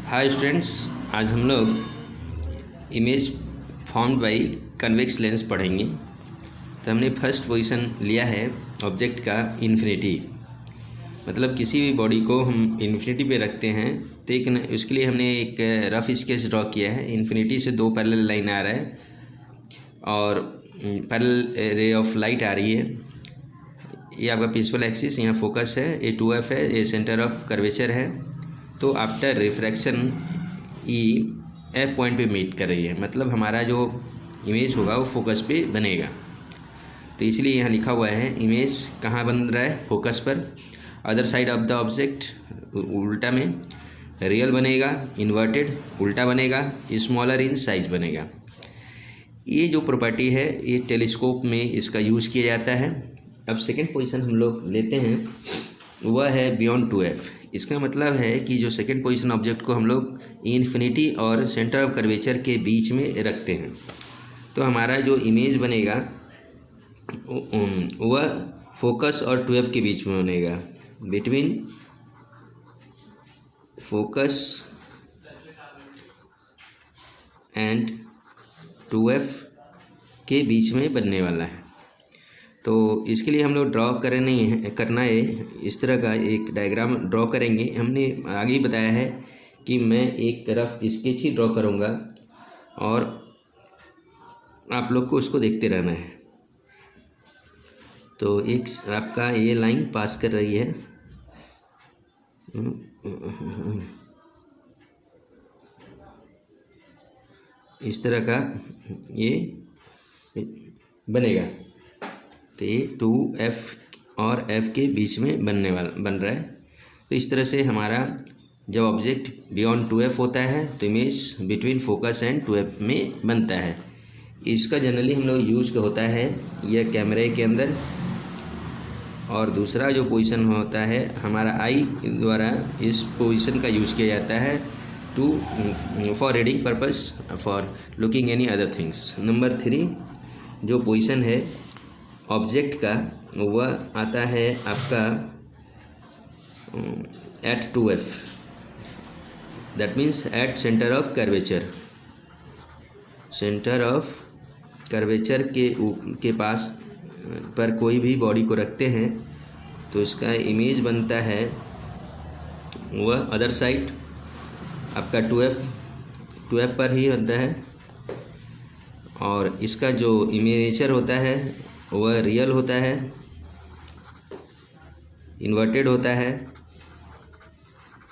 Hi students, आज हम लोग image formed by convex lens पढ़ेंगे। तो हमने फर्स्ट पोजीशन लिया है ऑब्जेक्ट का इन्फिनिटी, मतलब किसी भी बॉडी को हम इन्फिनिटी पे रखते हैं तो एक उसके लिए हमने एक रफ स्केच ड्रॉ किया है। इन्फिनिटी से दो पैरेलल लाइन आ रहा है और पैरेलल रे ऑफ लाइट आ रही है। ये आपका प्रिंसिपल एक्सिस, यहाँ फोकस है, ये 2F है, ये सेंटर ऑफ कर्वेचर है। तो after refraction E F point पे मीट कर रही है, मतलब हमारा जो इमेज होगा वो फोकस पे बनेगा। तो इसलिए यहाँ लिखा हुआ है इमेज कहाँ बन रहा है, फोकस पर। Other side of the object उल्टा में रियल बनेगा, इन्वर्टेड उल्टा बनेगा, स्मॉलर इन साइज बनेगा। ये जो प्रॉपर्टी है ये टेलीस्कोप में इसका यूज़ किया जाता है। अब सेकेंड पोजीशन हम लोग लेते हैं, वह है बियॉन्ड 2F। इसका मतलब है कि जो सेकेंड पोजीशन ऑब्जेक्ट को हम लोग इन्फिनिटी और सेंटर ऑफ कर्वेचर के बीच में रखते हैं, तो हमारा जो इमेज बनेगा वह फोकस और 2F के बीच में बनेगा, बिटवीन फोकस एंड 2F के बीच में बनने वाला है। तो इसके लिए हम लोग ड्रॉ करना है इस तरह का एक डायग्राम ड्रॉ करेंगे। हमने आगे ही बताया है कि मैं एक रफ स्केच ही ड्रॉ करूँगा और आप लोग को उसको देखते रहना है। तो एक आपका ये लाइन पास कर रही है, इस तरह का ये बनेगा। तो ये 2F और F के बीच में बन रहा है। तो इस तरह से हमारा जब ऑब्जेक्ट बियॉन्ड 2F होता है तो image between focus and 2F में बनता है। इसका जनरली हम लोग यूज होता है यह कैमरे के अंदर, और दूसरा जो पोजीशन होता है हमारा आई द्वारा इस पोजीशन का यूज़ किया जाता है for reading purpose, for looking any other things. Number 3 जो पोजीशन है ऑब्जेक्ट का वह आता है आपका at 2F, that means at centre of curvature. Centre of curvature के पास पर कोई भी बॉडी को रखते हैं तो इसका इमेज बनता है वह अदर साइड आपका 2F पर ही बनता है, और इसका जो इमेजेचर होता है वह रियल होता है, इन्वर्टेड होता है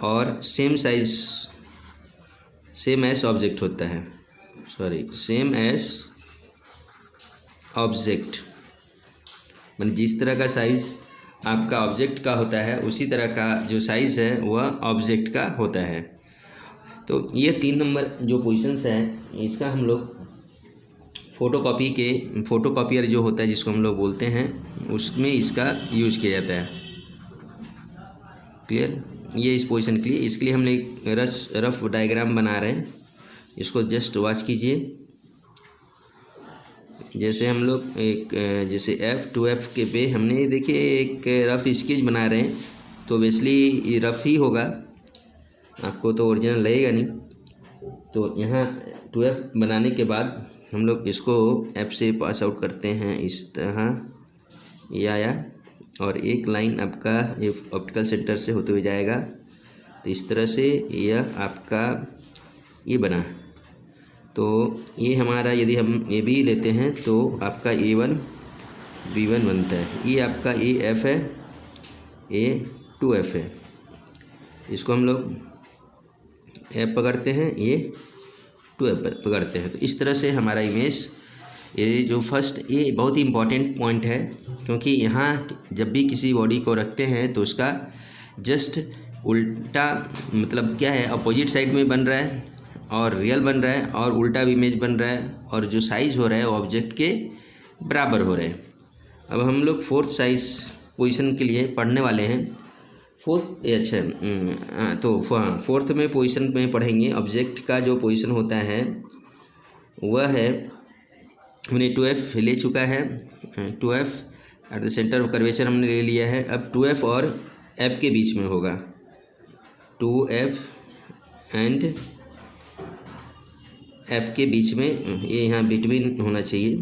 और same size same S object होता है, सेम एस ऑब्जेक्ट। मतलब जिस तरह का साइज़ आपका ऑब्जेक्ट का होता है उसी तरह का जो साइज़ है वह ऑब्जेक्ट का होता है। तो ये 3 नंबर जो पोजीशंस हैं इसका हम लोग फोटोकॉपियर जो होता है जिसको हम लोग बोलते हैं उसमें इसका यूज किया जाता है। क्लियर? ये इस पोजीशन के लिए, इसके लिए हम एक रफ डायग्राम बना रहे हैं, इसको जस्ट वॉच कीजिए। जैसे हम लोग जैसे F 2F के पे हमने देखिए एक रफ स्केच बना रहे हैं, तो बेसिकली रफ ही होगा, आपको तो ओरिजिनल लगेगा नहीं। तो यहाँ 2F बनाने के बाद हम लोग इसको F से पास आउट करते हैं, इस तरह ये आया और एक लाइन आपका ये ऑप्टिकल सेंटर से होते हुए जाएगा। तो इस तरह से यह आपका ये बना। तो ये हमारा यदि हम ये भी लेते हैं तो आपका A1 B1 बनता है। ये आपका AF है, ये 2F है, इसको हम लोग F पकड़ते हैं, ये 2F पकड़ते हैं। तो इस तरह से हमारा इमेज, ये जो फर्स्ट, ये बहुत ही इम्पॉर्टेंट पॉइंट है, क्योंकि यहाँ जब भी किसी बॉडी को रखते हैं तो उसका जस्ट उल्टा मतलब क्या है, अपोजिट साइड में बन रहा है और रियल बन रहा है और उल्टा भी इमेज बन रहा है, और जो साइज़ हो रहा है वो ऑब्जेक्ट के बराबर हो रहे हैं। अब हम लोग फोर्थ साइज पोजीशन के लिए पढ़ने वाले हैं। तो फोर्थ में पोजीशन में पढ़ेंगे। ऑब्जेक्ट का जो पोजीशन होता है वह है, हमने 2F ले चुका है, 2F at the centre of curvature हमने ले लिया है। अब 2F और F के बीच में होगा, 2F एंड एफ के बीच में, ये यहाँ बिटवीन होना चाहिए,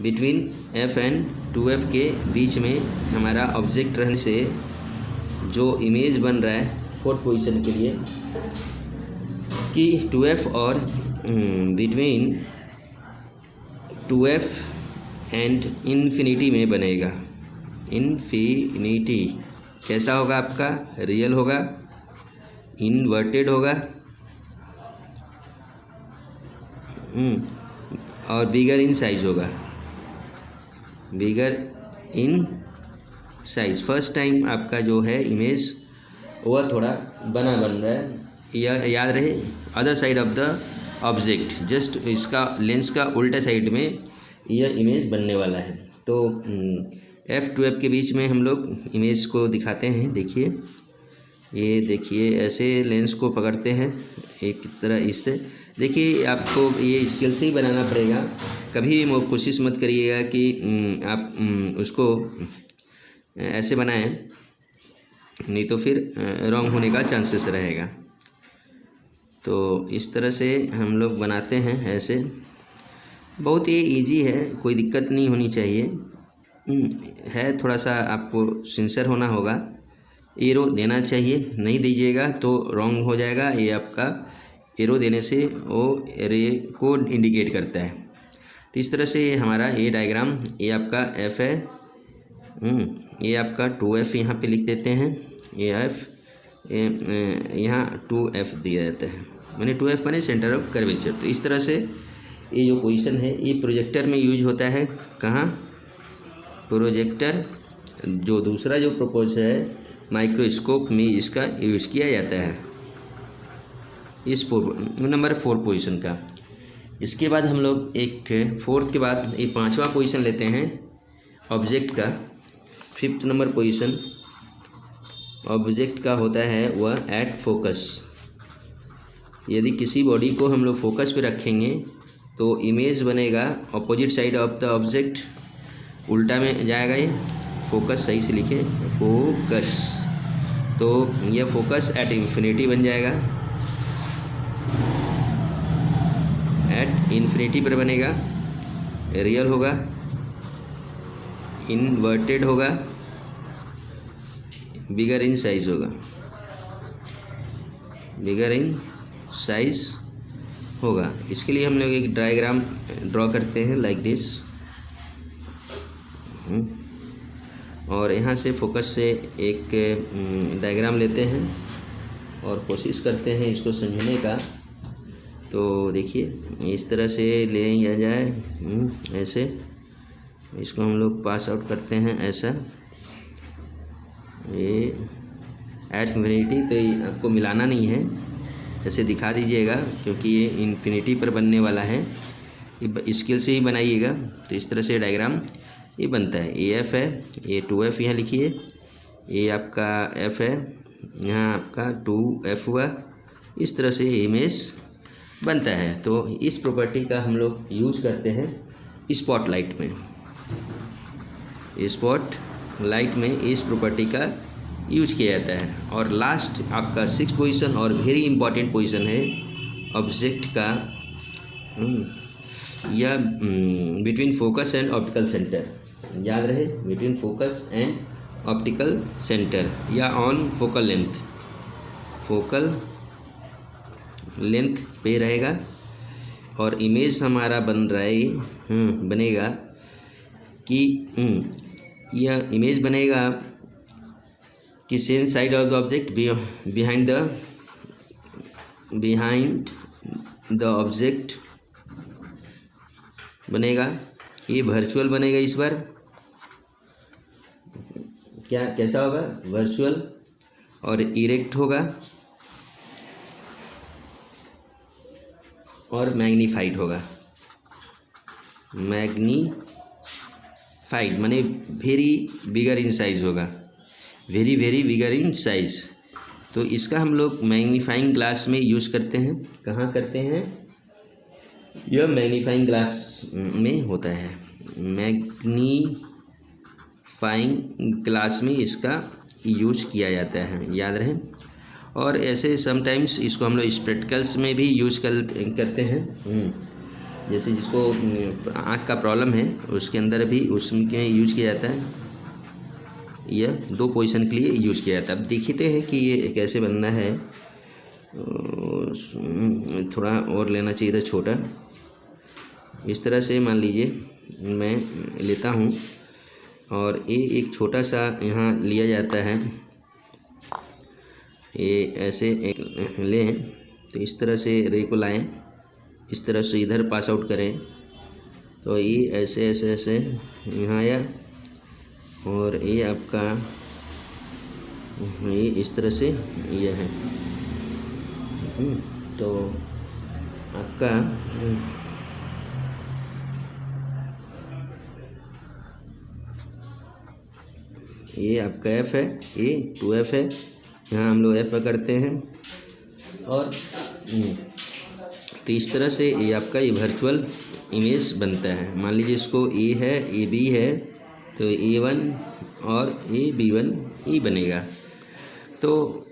बिटवीन एफ एंड 2f के बीच में हमारा ऑब्जेक्ट रहने से जो इमेज बन रहा है फोर्थ पोजीशन के लिए कि 2f और बिटवीन 2f एंड इन्फिनिटी में बनेगा। इन्फिनिटी कैसा होगा आपका? रियल होगा, इन्वर्टेड होगा और बिगर इन साइज होगा, बिगर इन साइज। फर्स्ट टाइम आपका जो है इमेज वह थोड़ा बन रहा है, यह याद रहे। Other side of the object, just इसका लेंस का उल्टा साइड में यह इमेज बनने वाला है। तो F2F के बीच में हम लोग इमेज को दिखाते हैं। देखिए, ये देखिए ऐसे लेंस को पकड़ते हैं एक तरह इससे। देखिए आपको ये स्केल से ही बनाना पड़ेगा, कभी भी कोशिश मत करिएगा कि आप उसको ऐसे बनाएं, नहीं तो फिर रॉन्ग होने का चांसेस रहेगा। तो इस तरह से हम लोग बनाते हैं ऐसे। बहुत ही इजी है, कोई दिक्कत नहीं होनी चाहिए। है थोड़ा सा आपको सिंसियर होना होगा, एरो देना चाहिए, नहीं दीजिएगा तो रॉन्ग हो जाएगा। ये आपका एरो देने से वो रे को इंडिकेट करता है। तो इस तरह से हमारा ये डायग्राम, ये आपका F है, ये आपका 2F यहाँ पे लिख देते हैं, ये F यहाँ 2F दिया जाता है, मैंने 2F माने सेंटर ऑफ कर्वेचर। तो इस तरह से ये जो पोजीशन है ये प्रोजेक्टर में यूज होता है। कहाँ? प्रोजेक्टर, जो दूसरा जो प्रपोज है माइक्रोस्कोप में इसका यूज किया जाता है, इस नंबर 4 पोजीशन का। इसके बाद हम लोग एक फोर्थ के बाद ये 5वां पोजीशन लेते हैं ऑब्जेक्ट का। 5th नंबर पोजीशन ऑब्जेक्ट का होता है वह एट फोकस। यदि किसी बॉडी को हम लोग फोकस पे रखेंगे तो इमेज बनेगा opposite side of the object, उल्टा में जाएगा। ये फोकस सही से लिखे, फोकस। तो यह फोकस एट इन्फिनिटी बन जाएगा, एट इन्फिनिटी पर बनेगा, रियल होगा, इन्वर्टेड होगा, बिगर इन साइज होगा, बिगर इन साइज होगा। इसके लिए हम लोग एक डायग्राम ड्रॉ करते हैं लाइक दिस, और यहाँ से फोकस से एक डायग्राम लेते हैं और कोशिश करते हैं इसको समझने का। तो देखिए इस तरह से ले लिया जाए, ऐसे इसको हम लोग पास आउट करते हैं ऐसा। ये एट इन्फिनिटी, तो ये आपको मिलाना नहीं है, ऐसे दिखा दीजिएगा क्योंकि ये इन्फिनिटी पर बनने वाला है, ये स्केल से ही बनाइएगा। तो इस तरह से डायग्राम ये बनता है। ये F है, ये 2F यहाँ लिखिए, ये आपका F है, यहाँ आपका 2F हुआ। इस तरह से इमेज बनता है। तो इस प्रॉपर्टी का हम लोग यूज़ करते हैं स्पॉटलाइट में। स्पॉटलाइट में इस प्रॉपर्टी का यूज किया जाता है। और लास्ट आपका 6th पोजीशन और वेरी इंपॉर्टेंट पोजीशन है ऑब्जेक्ट का, या between focus and optical centre. याद रहे, between focus and optical centre या on focal length, focal length पे रहेगा। और इमेज हमारा बन रहा है, बनेगा कि यह इमेज बनेगा कि same side of the object behind the object बनेगा। ये वर्चुअल बनेगा इस बार। क्या कैसा होगा? वर्चुअल और इरेक्ट होगा और मैग्नीफाइड होगा। मैग्नीफाइड माने वेरी बिगर इन साइज होगा, very very bigger in size. तो इसका हम लोग मैग्नीफाइंग ग्लास में यूज करते हैं। कहाँ करते हैं? यह मैग्नीफाइंग ग्लास में होता है। मैग्नीफाइंग ग्लास में इसका यूज किया जाता है, याद रहे। और ऐसे समटाइम्स इसको हम लोग स्पेक्टिकल्स में भी यूज़ करते हैं। जैसे जिसको आँख का प्रॉब्लम है उसके अंदर भी उसमें यूज किया जाता है। यह 2 पोजीशन के लिए यूज़ किया जाता है। अब देखते हैं कि ये कैसे बनना है। थोड़ा और लेना चाहिए था छोटा। इस तरह से मान लीजिए मैं लेता हूँ और ये एक छोटा सा यहाँ लिया जाता है। ये ऐसे एक लें तो इस तरह से रे को लाएं, इस तरह से इधर पास आउट करें तो ये ऐसे ऐसे ऐसे यहाँ आया और ये आपका ये इस तरह से ये है। तो आपका ये आपका F है, ये 2F है, यहाँ हम लोग F पकड़ते हैं और तो इस तरह से ये आपका ये वर्चुअल इमेज बनता है। मान लीजिए इसको A है, ये B है, तो A1 और ये B1 E बनेगा। तो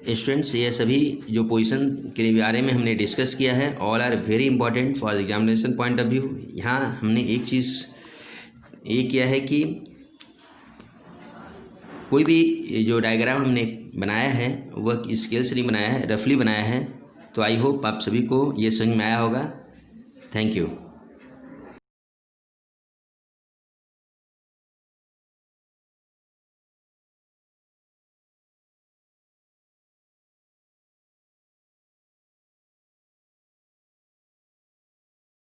स्टूडेंट्स ये सभी जो पोजीशन के बारे में हमने डिस्कस किया है all are very important for the examination point of view. यहाँ हमने एक चीज़ ये किया है कि कोई भी जो डायग्राम हमने बनाया है वह स्केल से नहीं बनाया है, रफली बनाया है। तो आई होप आप सभी को ये समझ में आया होगा। Thank you.